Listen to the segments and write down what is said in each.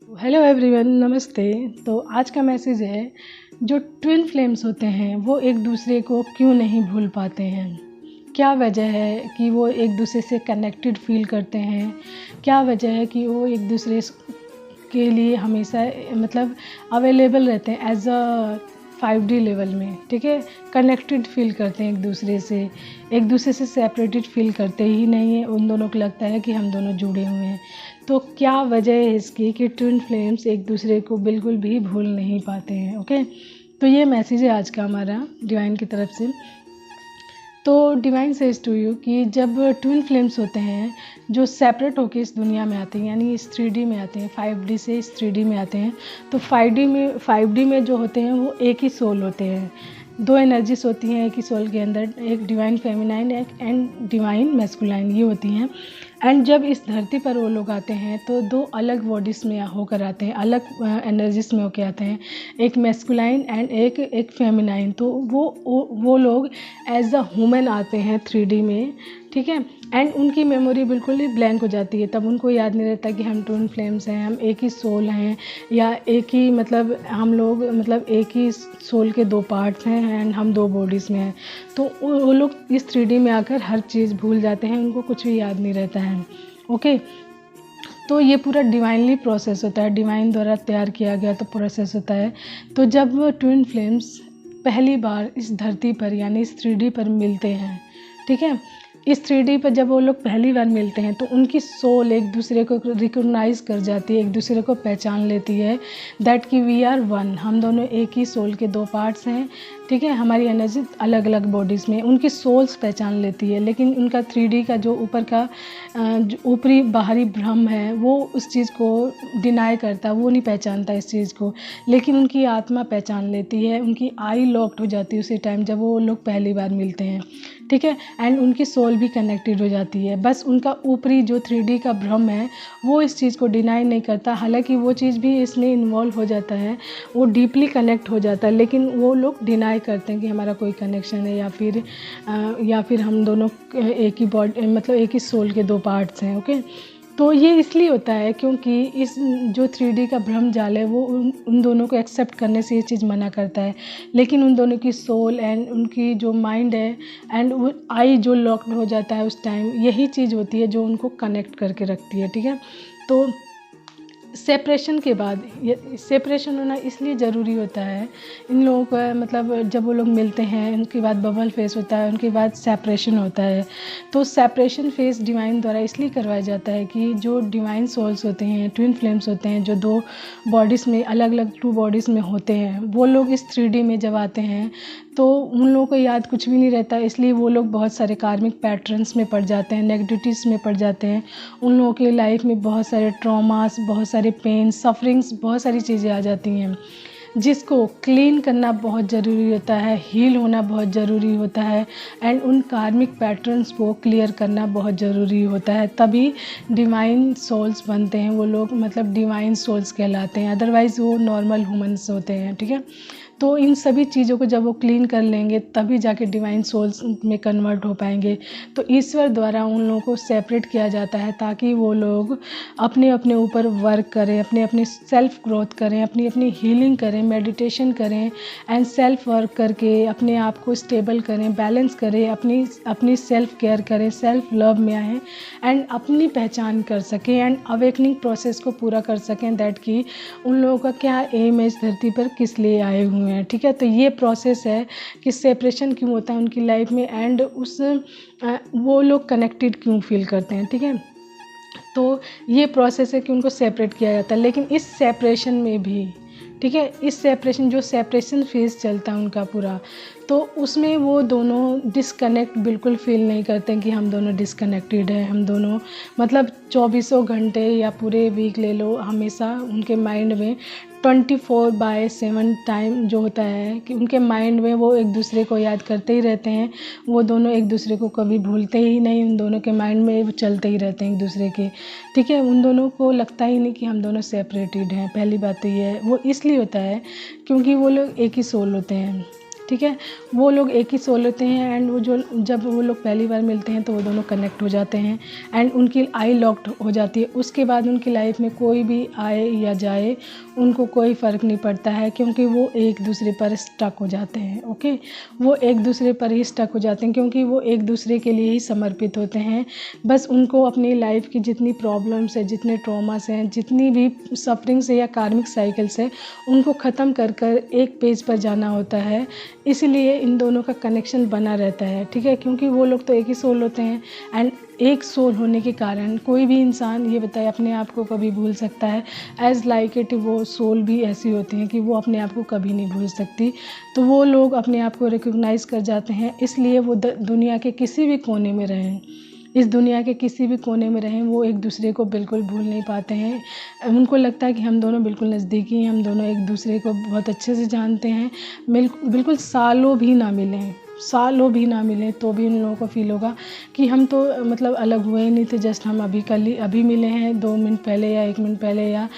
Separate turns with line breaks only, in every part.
Hello everyone, नमस्ते। तो आज का मैसेज है, जो ट्विन फ्लेम्स होते हैं वो एक दूसरे को क्यों नहीं भूल पाते हैं। क्या वजह है कि वो एक दूसरे से कनेक्टेड फील करते हैं। क्या वजह है कि वो एक दूसरे के लिए हमेशा मतलब अवेलेबल रहते हैं एज अ 5D लेवल में। ठीक है, कनेक्टेड फील करते हैं एक दूसरे से सेपरेटेड फील करते ही नहीं है। उन दोनों को लगता है कि हम दोनों जुड़े हुए हैं। तो क्या वजह है इसकी कि ट्विन फ्लेम्स एक दूसरे को बिल्कुल भी भूल नहीं पाते हैं। ओके, तो ये मैसेज है आज का हमारा डिवाइन की तरफ से। तो डिवाइन सेज टू यू कि जब ट्विन फ्लेम्स होते हैं जो सेपरेट होकर इस दुनिया में आते हैं, यानी इस 3D में आते हैं, 5D से इस 3D में आते हैं, तो 5D में जो होते हैं वो एक ही सोल होते हैं। दो एनर्जीज होती हैं एक ही सोल के अंदर, एक divine feminine and divine masculine, ये होती हैं। एंड जब इस धरती पर वो लोग आते हैं तो दो अलग बॉडीज़ में होकर आते हैं, अलग एनर्जीज में होकर आते हैं, एक मैस्कुलाइन एंड एक फेमिनाइन। तो वो लोग एज अ ह्यूमन आते हैं 3D में। ठीक है, एंड उनकी मेमोरी बिल्कुल ही ब्लैंक हो जाती है। तब उनको याद नहीं रहता कि हम ट्विन फ्लेम्स हैं, हम एक ही सोल हैं, या एक ही हम लोग एक ही सोल के दो पार्ट्स हैं एंड हम दो बॉडीज़ में हैं। तो वो लोग इस 3D में आकर हर चीज़ भूल जाते हैं, उनको कुछ भी याद नहीं रहता है। ओके, तो ये पूरा डिवाइनली प्रोसेस होता है, डिवाइन द्वारा तैयार किया गया तो प्रोसेस होता है। तो जब ट्विन फ्लेम्स पहली बार इस धरती पर यानी इस 3D पर मिलते हैं, ठीक है, इस 3D पर जब वो लोग पहली बार मिलते हैं तो उनकी सोल एक दूसरे को रिकॉग्नाइज कर जाती है, एक दूसरे को पहचान लेती है दैट कि वी आर वन, हम दोनों एक ही सोल के दो पार्ट्स हैं। ठीक है, हमारी एनर्जी अलग अलग बॉडीज़ में, उनकी सोल्स पहचान लेती है, लेकिन उनका 3D का जो ऊपर का ऊपरी बाहरी भ्रम है वो उस चीज़ को डिनाई करता है, वो नहीं पहचानता इस चीज़ को, लेकिन उनकी आत्मा पहचान लेती है। उनकी आई लॉक्ड हो जाती है उसी टाइम जब वो लोग पहली बार मिलते हैं। ठीक है, एंड उनकी सोल भी कनेक्टेड हो जाती है। बस उनका ऊपरी जो 3D का भ्रम है वो इस चीज़ को डिनाई नहीं करता, हालांकि वो चीज़ भी इसमें इन्वॉल्व हो जाता है, वो डीपली कनेक्ट हो जाता है, लेकिन वो लोग डिनाई करते हैं कि हमारा कोई कनेक्शन है या फिर हम दोनों एक ही बॉडी एक ही सोल के दो पार्ट्स हैं। ओके, तो ये इसलिए होता है क्योंकि इस जो 3D का भ्रम जाल है वो उन दोनों को एक्सेप्ट करने से ये चीज़ मना करता है, लेकिन उन दोनों की सोल एंड उनकी जो माइंड है एंड वो आई जो लॉक्ड हो जाता है उस टाइम, यही चीज़ होती है जो उनको कनेक्ट करके रखती है। ठीक है, तो सेपरेशन के बाद सेपरेशन होना इसलिए ज़रूरी होता है इन लोगों का, जब वो लोग मिलते हैं उनके बाद बबल फेस होता है, उनके बाद सेपरेशन होता है। तो सेपरेशन फेस डिवाइन द्वारा इसलिए करवाया जाता है कि जो डिवाइन सोल्स होते हैं, ट्विन फ्लेम्स होते हैं, जो दो बॉडीज़ में अलग अलग 2 बॉडीज़ में होते हैं, वो लोग इस 3D में जब आते हैं तो उन लोगों को याद कुछ भी नहीं रहता, इसलिए वो लोग बहुत सारे कार्मिक पैटर्न्स में पड़ जाते हैं, नेगेटिविटीज़ में पड़ जाते हैं। उन लोगों की लाइफ में बहुत सारे ट्रॉमास, बहुत सारे पेन, सफरिंग्स, बहुत सारी चीज़ें आ जाती हैं, जिसको क्लीन करना बहुत ज़रूरी होता है, हील होना बहुत ज़रूरी होता है, एंड उन कार्मिक पैटर्न्स को क्लियर करना बहुत ज़रूरी होता है। तभी डिवाइन सोल्स बनते हैं वो लोग, डिवाइन सोल्स कहलाते हैं, अदरवाइज़ वो नॉर्मल ह्यूमंस होते हैं। ठीक है, तो इन सभी चीज़ों को जब वो क्लीन कर लेंगे तभी जाके डिवाइन सोल्स में कन्वर्ट हो पाएंगे। तो ईश्वर द्वारा उन लोगों को सेपरेट किया जाता है ताकि वो लोग अपने अपने ऊपर वर्क करें, अपने अपने सेल्फ ग्रोथ करें, अपनी अपनी हीलिंग करें, मेडिटेशन करें एंड सेल्फ वर्क करके अपने आप को स्टेबल करें, बैलेंस करें, अपनी सेल्फ केयर करें, सेल्फ लव में आएँ एंड अपनी पहचान कर सकें एंड अवेकनिंग प्रोसेस को पूरा कर सकें, दैट कि उन लोगों का क्या एम है इस धरती पर, किस लिए आए हुए हैं। ठीक है, तो ये प्रोसेस है कि सेपरेशन क्यों होता है उनकी लाइफ में एंड वो लोग कनेक्टेड क्यों फील करते हैं। ठीक है, तो ये प्रोसेस है कि उनको सेपरेट किया जाता है, लेकिन इस सेपरेशन में भी, ठीक है, इस सेपरेशन फेज चलता है उनका पूरा, तो उसमें वो दोनों डिस्कनेक्ट बिल्कुल फील नहीं करते कि हम दोनों डिस्कनेक्टेड हैं। हम दोनों 24 घंटे या पूरे वीक ले लो, हमेशा उनके माइंड में 24/7 टाइम जो होता है कि उनके माइंड में वो एक दूसरे को याद करते ही रहते हैं। वो दोनों एक दूसरे को कभी भूलते ही नहीं, उन दोनों के माइंड में वो चलते ही रहते हैं एक दूसरे के। ठीक है, उन दोनों को लगता ही नहीं कि हम दोनों सेपरेटेड हैं। पहली बात तो ये है, वो इसलिए होता है क्योंकि वो लोग एक ही सोल होते हैं। ठीक है। वो लोग एक ही सोल होते हैं एंड वो जो जब वो लोग पहली बार मिलते हैं तो वो दोनों कनेक्ट हो जाते हैं एंड उनकी आई लॉक्ड हो जाती है। उसके बाद उनकी लाइफ में कोई भी आए या जाए उनको कोई फ़र्क नहीं पड़ता है, क्योंकि वो एक दूसरे पर स्टक हो जाते हैं। ओके, वो एक दूसरे पर ही स्टक हो जाते हैं क्योंकि वो एक दूसरे के लिए ही समर्पित होते हैं। बस उनको अपनी लाइफ की जितनी प्रॉब्लम्स है, जितने ट्रॉमास हैं, जितनी भी सफरिंग्स है या कार्मिक साइकिल्स है, उनको ख़त्म कर कर एक पेज पर जाना होता है। इसलिए इन दोनों का कनेक्शन बना रहता है, ठीक है, क्योंकि वो लोग तो एक ही सोल होते हैं एंड एक सोल होने के कारण कोई भी इंसान ये बताए अपने आप को कभी भूल सकता है। एज़ लाइक इट वो सोल भी ऐसी होती हैं कि वो अपने आप को कभी नहीं भूल सकती। तो वो लोग अपने आप को रिकॉग्नाइज़ कर जाते हैं, इसलिए वो दुनिया के किसी भी कोने में रहें, इस दुनिया के किसी भी कोने में रहें, वो एक दूसरे को बिल्कुल भूल नहीं पाते हैं। उनको लगता है कि हम दोनों बिल्कुल नज़दीकी हैं, हम दोनों एक दूसरे को बहुत अच्छे से जानते हैं। बिल्कुल सालों भी ना मिलें तो भी उन लोगों को फ़ील होगा कि हम तो मतलब अलग हुए ही नहीं थे, जस्ट हम अभी मिले हैं 2 मिनट पहले या 1 मिनट पहले, या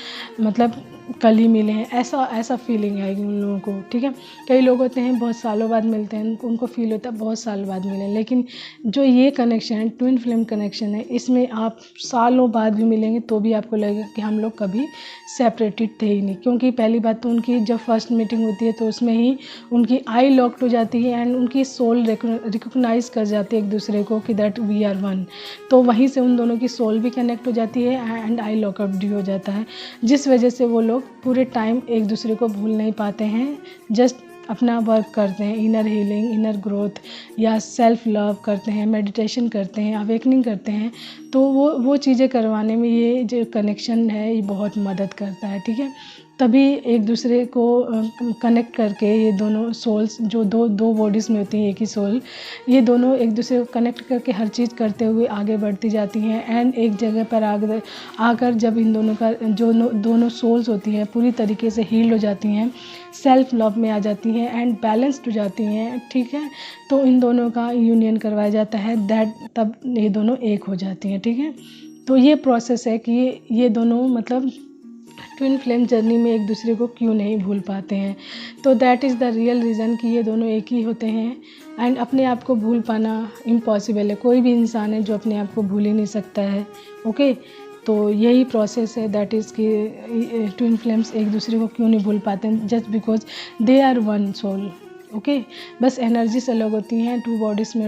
मतलब कल ही मिले हैं, ऐसा फीलिंग आएगी उन लोगों को, ठीक है। कई लोग होते हैं बहुत सालों बाद मिलते हैं, उनको फ़ील होता है बहुत साल बाद मिले, लेकिन जो ये कनेक्शन है, ट्विन फ्लेम कनेक्शन है, इसमें आप सालों बाद भी मिलेंगे तो भी आपको लगेगा कि हम लोग कभी सेपरेटेड थे ही नहीं। क्योंकि पहली बात तो उनकी जब फर्स्ट मीटिंग होती है तो उसमें ही उनकी आई लॉक्ड हो जाती है एंड उनकी सोल रिकॉग्नाइज़ कर जाती है एक दूसरे को कि दैट वी आर वन। तो वहीं से उन दोनों की सोल भी कनेक्ट हो जाती है एंड आई लॉकअप भी हो जाता है, जिस वजह से वो लोग पूरे टाइम एक दूसरे को भूल नहीं पाते हैं। जस्ट अपना वर्क करते हैं, इनर हीलिंग, इनर ग्रोथ या सेल्फ लव करते हैं, मेडिटेशन करते हैं, अवेकनिंग करते हैं। तो वो चीज़ें करवाने में ये जो कनेक्शन है ये बहुत मदद करता है, ठीक है। तभी एक दूसरे को कनेक्ट करके ये दोनों सोल्स जो दो बॉडीज़ में होती हैं, एक ही सोल, ये दोनों एक दूसरे को कनेक्ट करके हर चीज़ करते हुए आगे बढ़ती जाती हैं एंड एक जगह पर आकर जब इन दोनों का जो दोनों सोल्स होती हैं पूरी तरीके से हील हो जाती हैं, सेल्फ लव में आ जाती हैं एंड बैलेंस्ड हो जाती हैं, ठीक है, तो इन दोनों का यूनियन करवाया जाता है, तब ये दोनों एक हो जाती हैं, ठीक है। तो ये प्रोसेस है कि ये दोनों मतलब ट्विन फ्लेम जर्नी में एक दूसरे को क्यों नहीं भूल पाते हैं। तो that is the real reason कि ये दोनों एक ही होते हैं एंड अपने आप को भूल पाना इम्पॉसिबल है। कोई भी इंसान है जो अपने आप को भूल ही नहीं सकता है। ओके, तो यही प्रोसेस है दैट इज़ कि ट्विन फ्लेम्स एक दूसरे को क्यों नहीं भूल पाते हैं, just because they are one soul. Okay, बस एनर्जीज अलग होती हैं, 2 बॉडीज़ में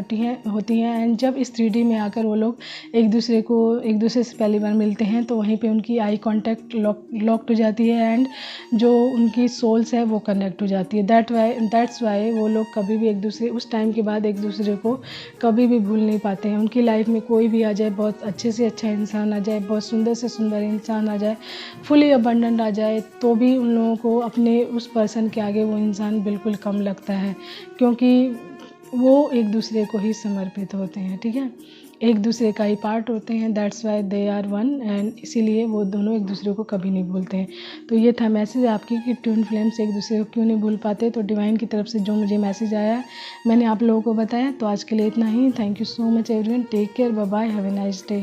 होती हैं एंड जब इस 3D में आकर वो लोग एक दूसरे से पहली बार मिलते हैं तो वहीं पे उनकी आई कांटेक्ट लॉक्ड हो जाती है एंड जो उनकी सोल्स है वो कनेक्ट हो जाती है। दैट्स वाई वो लोग कभी भी एक दूसरे उस टाइम के बाद एक दूसरे को कभी भी भूल नहीं पाते हैं। उनकी लाइफ में कोई भी आ जाए, बहुत अच्छे से अच्छा इंसान आ जाए, बहुत सुंदर से सुंदर इंसान आ जाए, फुली अबंडेंट आ जाए, तो भी उन लोगों को अपने उस पर्सन के आगे वो इंसान बिल्कुल कम लगता है, क्योंकि वो एक दूसरे को ही समर्पित होते हैं, ठीक है, एक दूसरे का ही पार्ट होते हैं। That's why they are one and इसीलिए वो दोनों एक दूसरे को कभी नहीं भूलते हैं। तो ये था मैसेज आपकी कि ट्विन फ्लेम्स एक दूसरे को क्यों नहीं भूल पाते। तो डिवाइन की तरफ से जो मुझे मैसेज आया है मैंने आप लोगों को बताया। तो आज के लिए इतना ही। Thank you so much everyone, take care, bye bye, have a nice day.